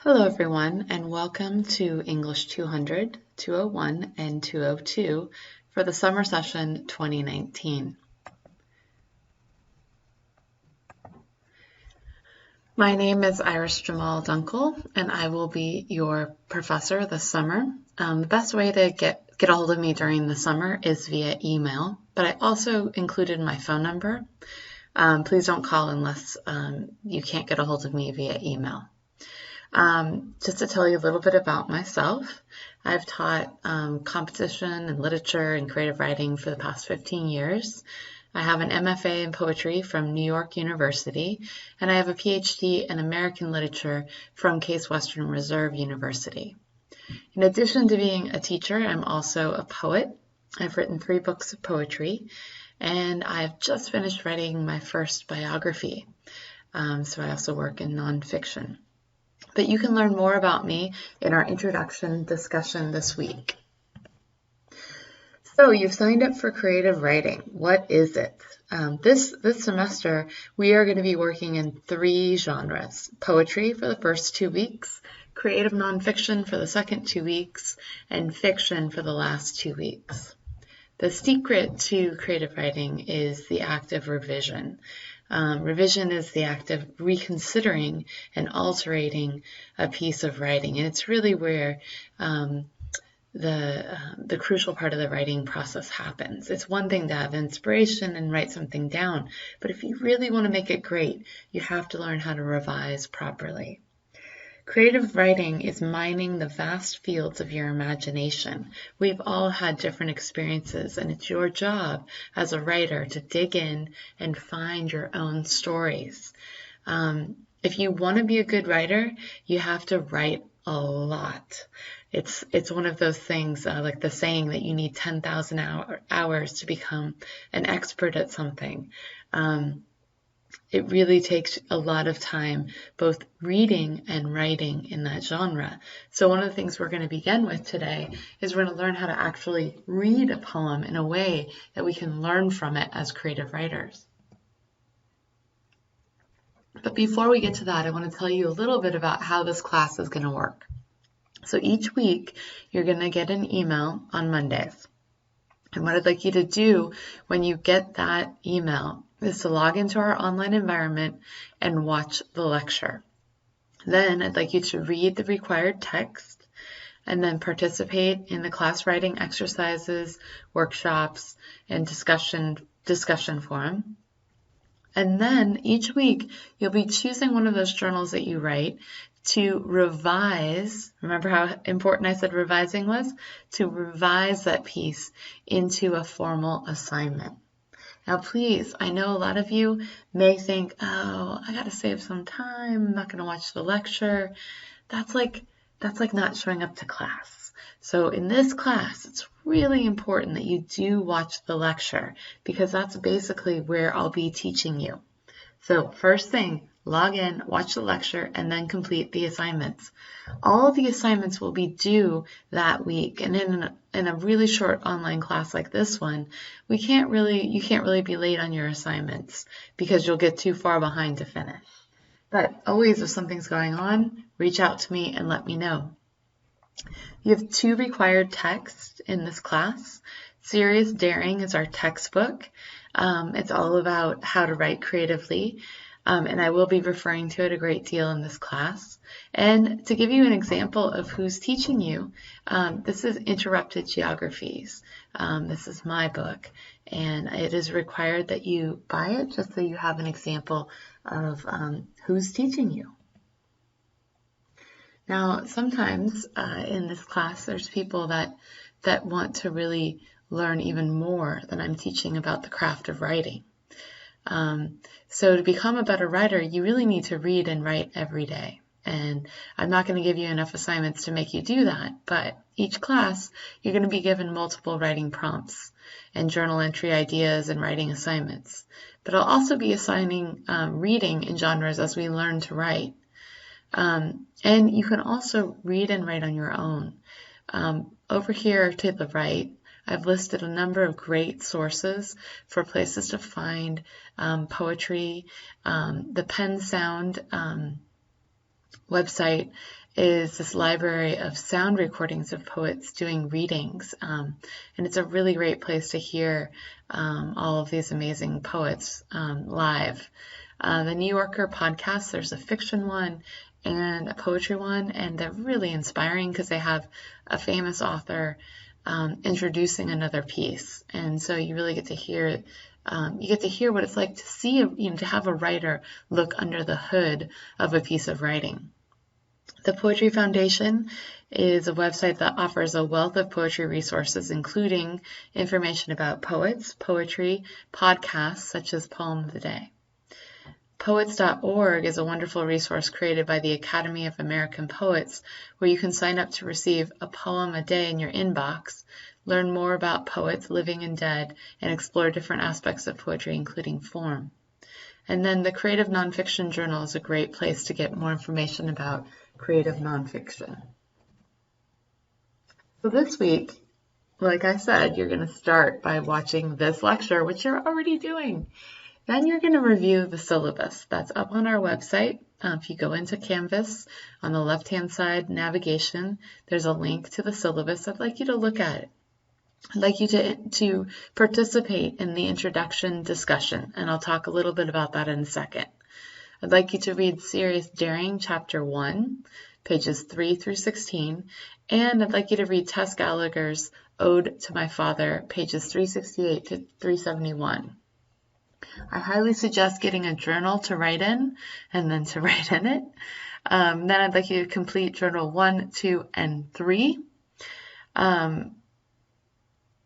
Hello everyone, and welcome to English 200, 201, and 202 for the summer session 2019. My name is Iris Jamal Dunkel, and I will be your professor this summer. The best way to get a hold of me during the summer is via email, but I also included my phone number. Please don't call unless you can't get a hold of me via email. Just to tell you a little bit about myself, I've taught composition and literature and creative writing for the past 15 years. I have an MFA in poetry from New York University, and I have a PhD in American literature from Case Western Reserve University. In addition to being a teacher, I'm also a poet. I've written 3 books of poetry, and I've just finished writing my first biography. So I also work in nonfiction. But you can learn more about me in our introduction discussion this week. So you've signed up for creative writing. What is it? This semester, we are going to be working in 3 genres: poetry for the first 2 weeks, creative nonfiction for the second 2 weeks, and fiction for the last 2 weeks. The secret to creative writing is the act of revision. Revision is the act of reconsidering and altering a piece of writing, and it's really where the crucial part of the writing process happens. It's one thing to have inspiration and write something down, but if you really want to make it great, you have to learn how to revise properly. Creative writing is mining the vast fields of your imagination. We've all had different experiences, and it's your job as a writer to dig in and find your own stories. If you want to be a good writer, you have to write a lot. It's one of those things, like the saying that you need 10,000 hours to become an expert at something. It really takes a lot of time, both reading and writing in that genre. So one of the things we're going to begin with today is we're going to learn how to actually read a poem in a way that we can learn from it as creative writers. But before we get to that, I want to tell you a little bit about how this class is going to work. So each week, you're going to get an email on Mondays. And what I'd like you to do when you get that email is to log into our online environment and watch the lecture. Then I'd like you to read the required text and then participate in the class writing exercises, workshops, and discussion forum. And then each week you'll be choosing one of those journals that you write to revise. Remember how important I said revising was? To revise that piece into a formal assignment. Now, please, I know a lot of you may think, oh, I got to save some time. I'm not going to watch the lecture. That's like not showing up to class. So in this class, it's really important that you do watch the lecture because that's basically where I'll be teaching you. So first thing, log in, watch the lecture, and then complete the assignments. All of the assignments will be due that week, and in a really short online class like this one, you can't really be late on your assignments because you'll get too far behind to finish. But always, if something's going on, reach out to me and let me know. You have 2 required texts in this class. Serious Daring is our textbook. It's all about how to write creatively, and I will be referring to it a great deal in this class. And to give you an example of who's teaching you, this is Interrupted Geographies. This is my book, and it is required that you buy it just so you have an example of who's teaching you. Now, sometimes in this class, there's people that want to really learn even more than I'm teaching about the craft of writing. So to become a better writer, you really need to read and write every day. And I'm not going to give you enough assignments to make you do that, but each class, you're going to be given multiple writing prompts and journal entry ideas and writing assignments. But I'll also be assigning reading in genres as we learn to write. And you can also read and write on your own. Over here to the right, I've listed a number of great sources for places to find poetry. The Pen Sound website is this library of sound recordings of poets doing readings. And it's a really great place to hear all of these amazing poets live. The New Yorker podcast, there's a fiction one and a poetry one, and they're really inspiring because they have a famous author introducing another piece. And so you really get to hear what it's like to see, to have a writer look under the hood of a piece of writing. The Poetry Foundation is a website that offers a wealth of poetry resources, including information about poets, poetry, podcasts such as Poem of the Day. Poets.org is a wonderful resource created by the Academy of American Poets, where you can sign up to receive a poem a day in your inbox, learn more about poets living and dead, and explore different aspects of poetry, including form. And then the Creative Nonfiction Journal is a great place to get more information about creative nonfiction. So this week, like I said, you're going to start by watching this lecture, which you're already doing. Then you're going to review the syllabus. That's up on our website. If you go into Canvas, on the left-hand side, navigation, there's a link to the syllabus. I'd like you to look at it. I'd like you to participate in the introduction discussion, and I'll talk a little bit about that in a second. I'd like you to read Serious Daring, Chapter 1, pages 3 through 16, and I'd like you to read Tess Gallagher's Ode to My Father, pages 368 to 371. I highly suggest getting a journal to write in, and then to write in it. Then I'd like you to complete Journal 1, 2, and 3.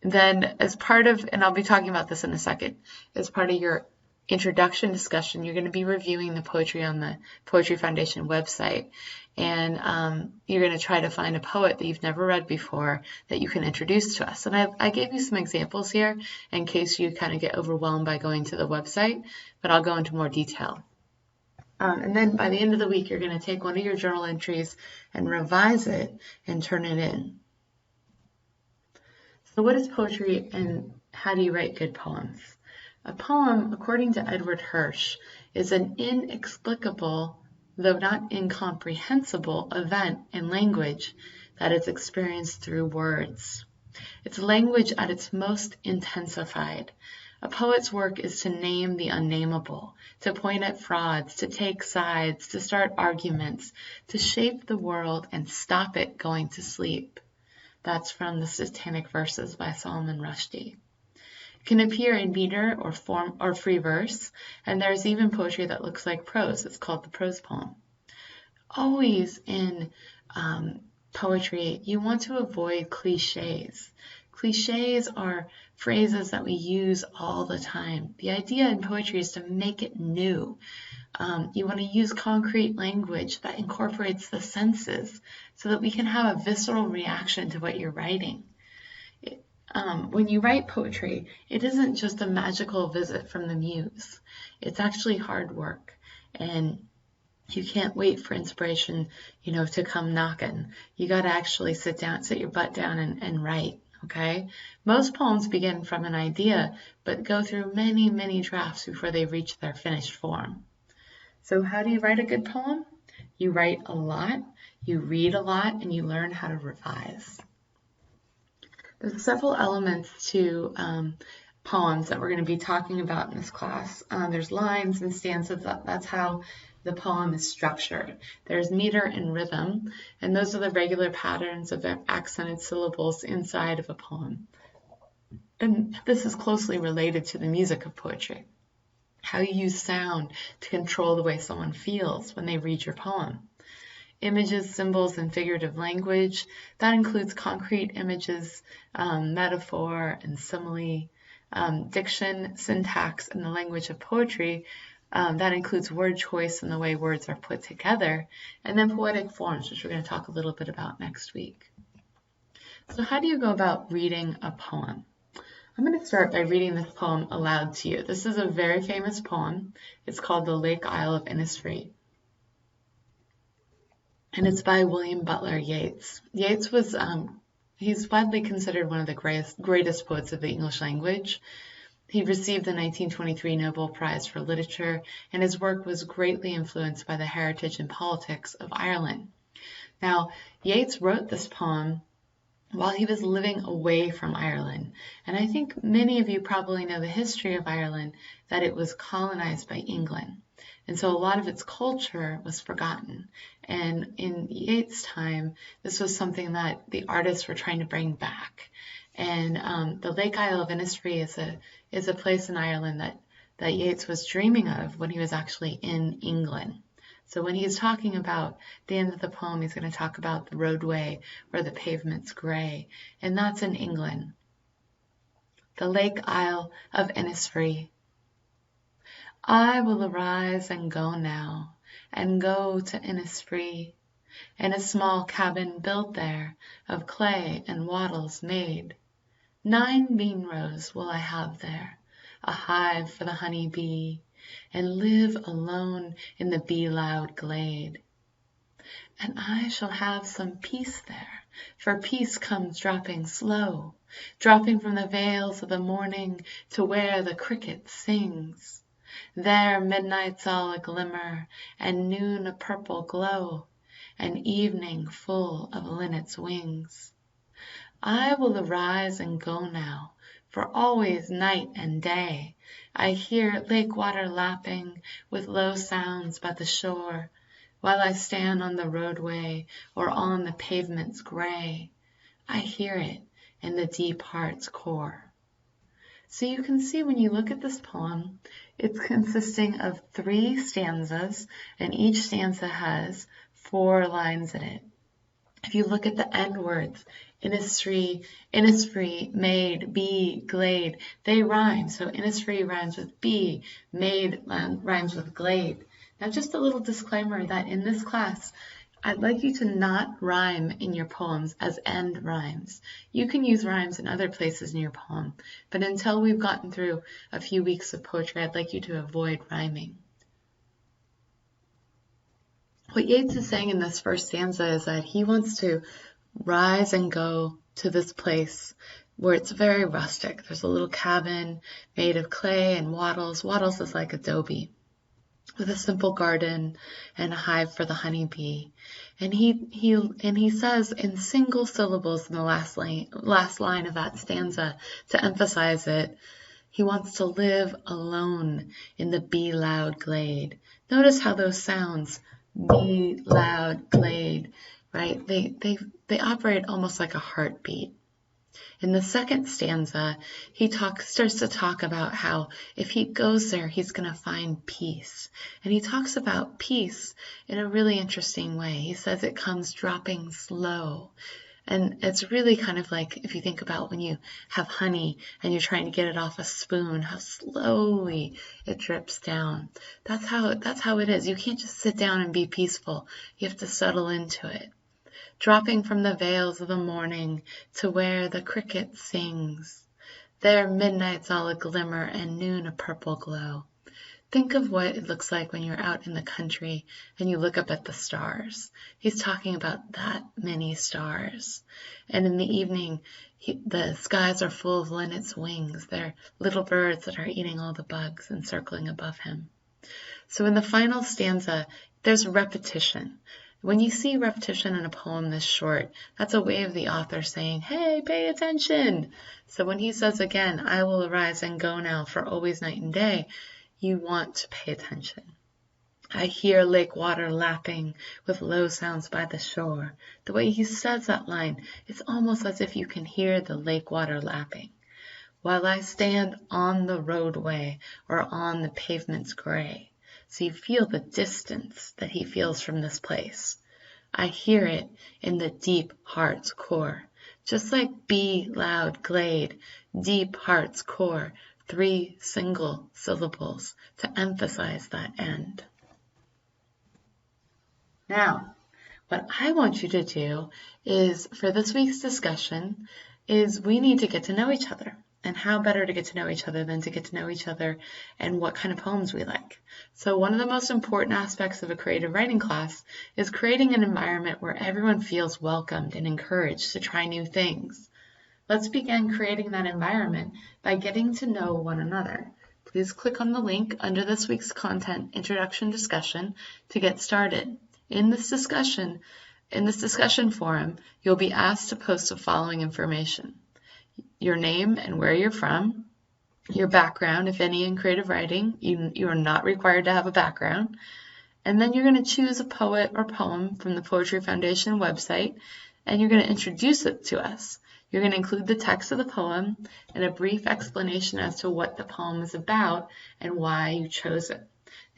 Then as part of, and I'll be talking about this in a second, as part of your introduction discussion, you're going to be reviewing the poetry on the Poetry Foundation website. And you're going to try to find a poet that you've never read before that you can introduce to us. And I gave you some examples here in case you kind of get overwhelmed by going to the website, but I'll go into more detail. And then by the end of the week, you're going to take one of your journal entries and revise it and turn it in. So what is poetry and how do you write good poems? A poem, according to Edward Hirsch, is an inexplicable, though not incomprehensible, event in language that is experienced through words. It's language at its most intensified. A poet's work is to name the unnameable, to point at frauds, to take sides, to start arguments, to shape the world and stop it going to sleep. That's from the Satanic Verses by Solomon Rushdie. Can appear in meter or form or free verse, and there's even poetry that looks like prose. It's called the prose poem. Always in poetry, you want to avoid cliches. Cliches are phrases that we use all the time. The idea in poetry is to make it new. You want to use concrete language that incorporates the senses so that we can have a visceral reaction to what you're writing. When you write poetry, it isn't just a magical visit from the muse. It's actually hard work, and you can't wait for inspiration, to come knocking. You got to actually sit your butt down and write, okay? Most poems begin from an idea, but go through many, many drafts before they reach their finished form. So how do you write a good poem? You write a lot, you read a lot, and you learn how to revise. There's several elements to poems that we're going to be talking about in this class. There's lines and stanzas. That's how the poem is structured. There's meter and rhythm, and those are the regular patterns of accented syllables inside of a poem. And this is closely related to the music of poetry. How you use sound to control the way someone feels when they read your poem. Images, symbols, and figurative language. That includes concrete images, metaphor, and simile. Diction, syntax, and the language of poetry. That includes word choice and the way words are put together. And then poetic forms, which we're going to talk a little bit about next week. So how do you go about reading a poem? I'm going to start by reading this poem aloud to you. This is a very famous poem. It's called The Lake Isle of Innisfree. And it's by William Butler Yeats. Yeats was, he's widely considered one of the greatest poets of the English language. He received the 1923 Nobel Prize for Literature, and his work was greatly influenced by the heritage and politics of Ireland. Now, Yeats wrote this poem while he was living away from Ireland, and I think many of you probably know the history of Ireland, that it was colonized by England. And so a lot of its culture was forgotten. And in Yeats' time, this was something that the artists were trying to bring back. And the Lake Isle of Innisfree is a place in Ireland that Yeats was dreaming of when he was actually in England. So when he's talking about the end of the poem, he's going to talk about the roadway where the pavement's gray, and that's in England. The Lake Isle of Innisfree. I will arise and go now, and go to Innisfree, in a small cabin built there, of clay and wattles made. 9 bean rows will I have there, a hive for the honey bee, and live alone in the bee-loud glade. And I shall have some peace there, for peace comes dropping slow, dropping from the vales of the morning to where the cricket sings. There midnight's all a glimmer, and noon a purple glow, and evening full of linnet's wings. I will arise and go now, for always night and day I hear lake water lapping with low sounds by the shore, while I stand on the roadway or on the pavement's gray. I hear it in the deep heart's core. So you can see when you look at this poem, it's consisting of 3 stanzas, and each stanza has 4 lines in it. If you look at the end words, Innisfree, made, bee, glade, they rhyme. So Innisfree rhymes with bee, made rhymes with glade. Now just a little disclaimer that in this class, I'd like you to not rhyme in your poems as end rhymes. You can use rhymes in other places in your poem, but until we've gotten through a few weeks of poetry, I'd like you to avoid rhyming. What Yeats is saying in this first stanza is that he wants to rise and go to this place where it's very rustic. There's a little cabin made of clay and wattles. Wattles is like adobe, with a simple garden and a hive for the honeybee. And he says in single syllables in the last line of that stanza, to emphasize it, he wants to live alone in the bee-loud glade. Notice how those sounds, bee-loud glade, right? They operate almost like a heartbeat. In the second stanza, he starts to talk about how if he goes there, he's going to find peace. And he talks about peace in a really interesting way. He says it comes dropping slow. And it's really kind of like if you think about when you have honey and you're trying to get it off a spoon, how slowly it drips down. That's how it is. You can't just sit down and be peaceful. You have to settle into it. Dropping from the vales of the morning to where the cricket sings. There midnight's all a glimmer and noon a purple glow. Think of what it looks like when you're out in the country and you look up at the stars. He's talking about that many stars. And in the evening, the skies are full of linnet's wings. They're little birds that are eating all the bugs and circling above him. So in the final stanza, there's repetition. When you see repetition in a poem this short, that's a way of the author saying, hey, pay attention. So when he says again, I will arise and go now for always night and day, you want to pay attention. I hear lake water lapping with low sounds by the shore. The way he says that line, it's almost as if you can hear the lake water lapping. While I stand on the roadway or on the pavement's gray. So you feel the distance that he feels from this place. I hear it in the deep heart's core. Just like bee loud glade, deep heart's core, 3 single syllables to emphasize that end. Now, what I want you to do is, for this week's discussion, is we need to get to know each other. And how better to get to know each other than to get to know each other and what kind of poems we like. So one of the most important aspects of a creative writing class is creating an environment where everyone feels welcomed and encouraged to try new things. Let's begin creating that environment by getting to know one another. Please click on the link under this week's content, Introduction Discussion, to get started. In this discussion forum, you'll be asked to post the following information: your name and where you're from, your background, if any, in creative writing. You are not required to have a background. And then you're going to choose a poet or poem from the Poetry Foundation website, and you're going to introduce it to us. You're going to include the text of the poem and a brief explanation as to what the poem is about and why you chose it.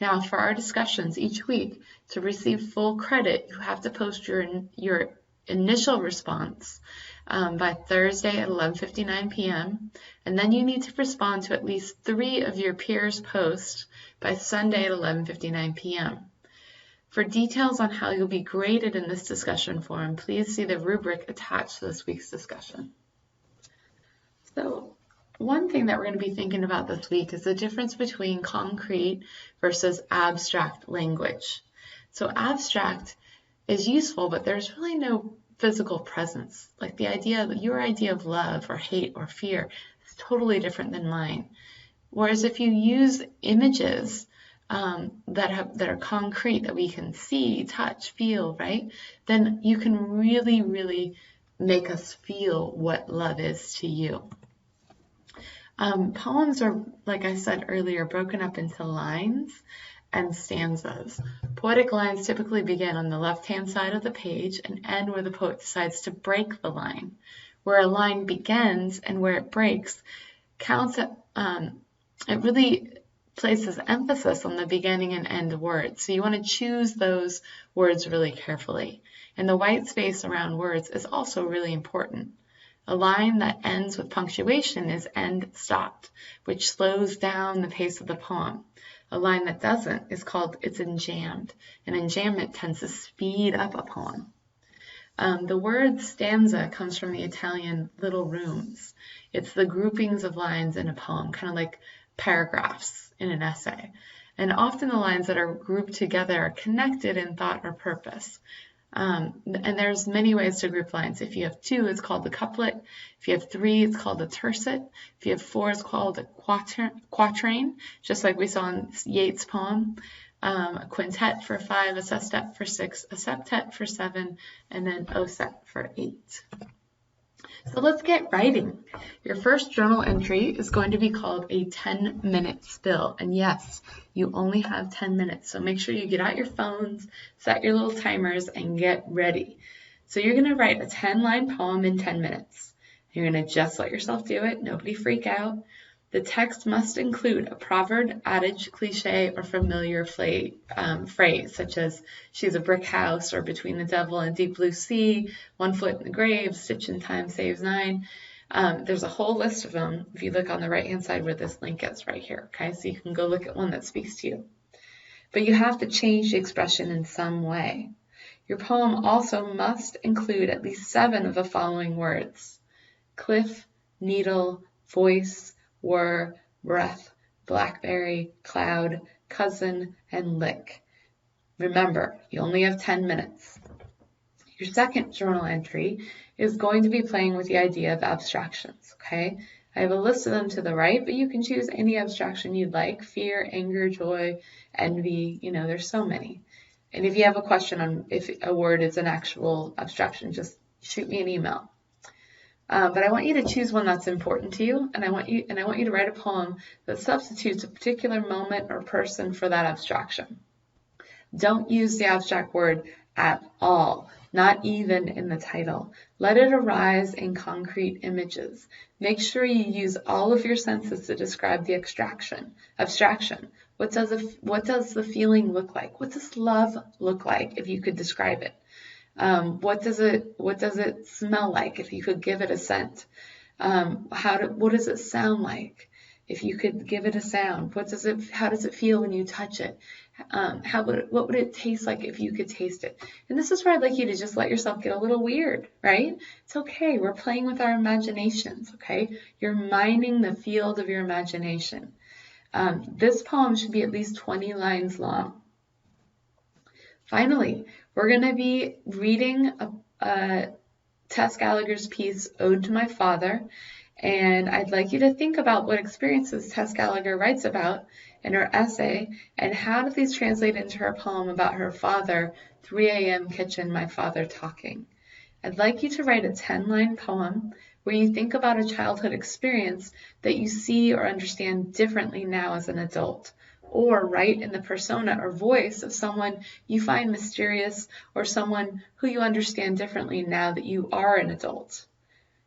Now, for our discussions each week, to receive full credit, you have to post your initial response by Thursday at 11:59 p.m. And then you need to respond to at least 3 of your peers' posts by Sunday at 11:59 p.m. For details on how you'll be graded in this discussion forum, please see the rubric attached to this week's discussion. So, one thing that we're going to be thinking about this week is the difference between concrete versus abstract language. So abstract is useful, but there's really no physical presence. Like your idea of love or hate or fear is totally different than mine. Whereas if you use images that are concrete, that we can see, touch, feel, right? Then you can really, really make us feel what love is to you. Poems are, like I said earlier, broken up into lines and stanzas. Poetic lines typically begin on the left-hand side of the page and end where the poet decides to break the line. Where a line begins and where it breaks counts at, it really places emphasis on the beginning and end words. So you want to choose those words really carefully. And the white space around words is also really important. A line that ends with punctuation is end stopped, which slows down the pace of the poem. A line that doesn't is called it's enjambed, and enjambment tends to speed up a poem. The word stanza comes from the Italian little rooms. It's the groupings of lines in a poem, kind of like paragraphs in an essay. And often the lines that are grouped together are connected in thought or purpose. And there's many ways to group lines. If you have 2, it's called the couplet. If you have 3, it's called a tercet. If you have 4, it's called a quatrain, just like we saw in Yeats' poem. A quintet for 5, a sestet for 6, a septet for 7, and then oset for 8. So let's get writing. Your first journal entry is going to be called a 10-minute spill. And yes, you only have 10 minutes. So make sure you get out your phones, set your little timers, and get ready. So you're going to write a 10-line poem in 10 minutes. You're going to just let yourself do it. Nobody freak out. The text must include a proverb, adage, cliche, or familiar phrase, such as she's a brick house, or between the devil and deep blue sea, 1 foot in the grave, stitch in time saves 9. There's a whole list of them if you look on the right-hand side where this link is right here, okay? So you can go look at one that speaks to you. But you have to change the expression in some way. Your poem also must include at least 7 of the following words: cliff, needle, voice, were, breath, blackberry, cloud, cousin, and lick. Remember, you only have 10 minutes. Your second journal entry is going to be playing with the idea of abstractions, okay? I have a list of them to the right, but you can choose any abstraction you'd like: fear, anger, joy, envy, there's so many. And if you have a question on if a word is an actual abstraction, just shoot me an email. But I want you to choose one that's important to you, and I want you to write a poem that substitutes a particular moment or person for that abstraction. Don't use the abstract word at all, not even in the title. Let it arise in concrete images. Make sure you use all of your senses to describe the abstraction. What does the feeling look like? What does love look like, if you could describe it? What does it smell like, if you could give it a scent? What does it sound like, if you could give it a sound? How does it feel when you touch it? What would it taste like if you could taste it? And this is where I'd like you to just let yourself get a little weird, right? It's okay. We're playing with our imaginations, okay? You're mining the field of your imagination. This poem should be at least 20 lines long. Finally, we're going to be reading Tess Gallagher's piece, Ode to My Father, and I'd like you to think about what experiences Tess Gallagher writes about in her essay, and how do these translate into her poem about her father, 3 a.m. kitchen, my father talking. I'd like you to write a 10-line poem where you think about a childhood experience that you see or understand differently now as an adult, or write in the persona or voice of someone you find mysterious or someone who you understand differently now that you are an adult.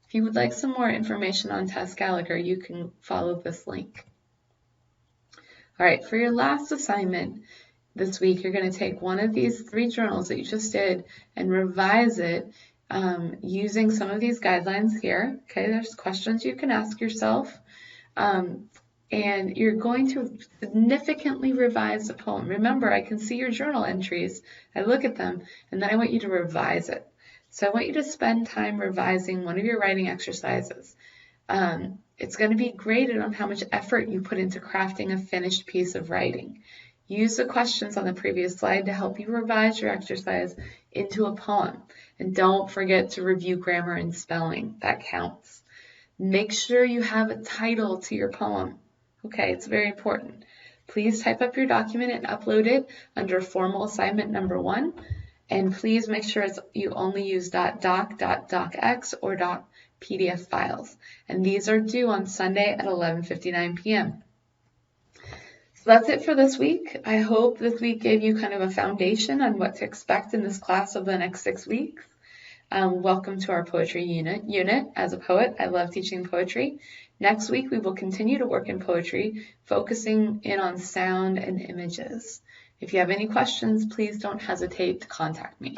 If you would like some more information on Tess Gallagher, you can follow this link. All right, for your last assignment this week, you're going to take one of these 3 journals that you just did and revise it using some of these guidelines here. Okay, there's questions you can ask yourself. And you're going to significantly revise the poem. Remember, I can see your journal entries. I look at them, and then I want you to revise it. So I want you to spend time revising one of your writing exercises. It's going to be graded on how much effort you put into crafting a finished piece of writing. Use the questions on the previous slide to help you revise your exercise into a poem. And don't forget to review grammar and spelling. That counts. Make sure you have a title to your poem. Okay, it's very important. Please type up your document and upload it under formal assignment number 1. And please make sure you only use .doc, .docx, or .pdf files. And these are due on Sunday at 11:59 p.m. So that's it for this week. I hope this week gave you kind of a foundation on what to expect in this class over the next 6 weeks. Welcome to our poetry unit. As a poet, I love teaching poetry. Next week, we will continue to work in poetry, focusing in on sound and images. If you have any questions, please don't hesitate to contact me.